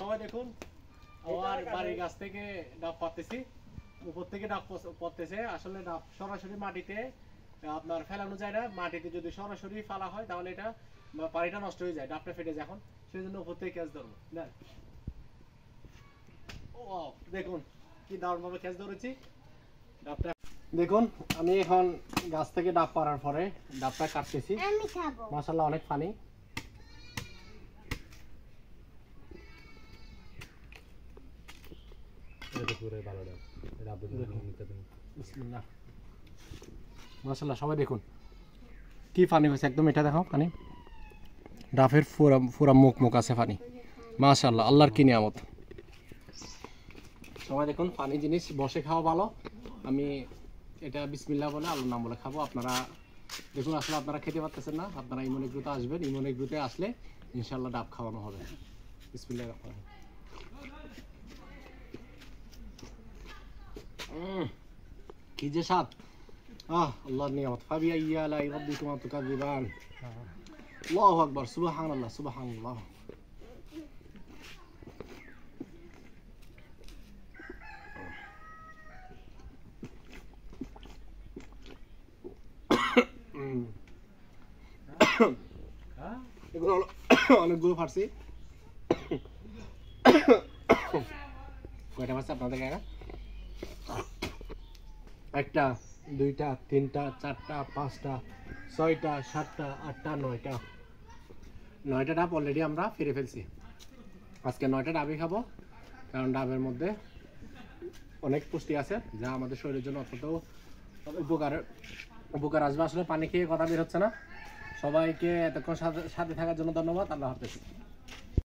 সবাই দেখুন আমার বাড়ির গাছ থেকে ডাব পাততেছি, উপর থেকে ডাব পড়তেছে। আসলে ডাব সরাসরি মাটিতে আপনার ফেলানো যায় না, মাটিতে যদি সরাসরি ফেলা হয় তাহলে এটা পানিটা নষ্ট হয়ে যায়, ডাবটা ফেটে যায়। এখন সেই জন্য উপর থেকে ক্যাচ ধরবো না। ও দেখুন কি দারুণ ভাবে ক্যাচ ধরেছি ডাবটা। দেখুন আমি এখন গাছ থেকে ডাব পাড়ার পরে ডাবটা কাটতেছি, মাশাআল্লাহ অনেক ফানি। মাশাআল্লাহ সবাই দেখুন কি পানি হয়েছে, একদম এটা দেখো পানি, ডাবের পুরা মুখ মুখ আছে পানি। মাশাআল্লাহ আল্লাহর কি নিয়ামত। সবাই দেখুন পানি জিনিস বসে খাওয়া ভালো। আমি এটা বিসমিল্লাহ বলে আল্লাহর নাম বলে খাবো। আপনারা দেখুন আসলে আপনারা খেতে পারতেছেন না, আপনারা ইমন এগ্রোতে আসবেন, ইমন এগ্রোতে আসলে ইনশাআল্লাহ ডাব খাওয়ানো হবে। বিসমিল্লাহ রাহমান রাহিম। কি যে স্বাদ, আল্লাহর নিয়ামত। ফাবিআইয়ি আলাই রাব্বিকুমা তুকাযিবান। আল্লাহু আকবার, সুবহানাল্লাহ সুবহানাল্লাহ। এগুলো অনেকগুলো ফাটছি। কয়টা ফাটছে আপনাদের কাকা? একটা, দুইটা, তিনটা, চারটা, পাঁচটা, ছয়টা, সাতটা, আটটা, নয়টা। 9টা ডাব অলরেডি আমরা ফিরে ফেলছি। আজকে 9টা ডাবই খাবো, কারণ ডাবের মধ্যে অনেক পুষ্টি আছে যা আমাদের শরীরের জন্য অত্যন্ত উপকার আসবে। আসলে পানি খেয়ে কথা বের হচ্ছে না। সবাইকে এতক্ষণ সাথে থাকার জন্য ধন্যবাদ। আল্লাহ হাফেজ।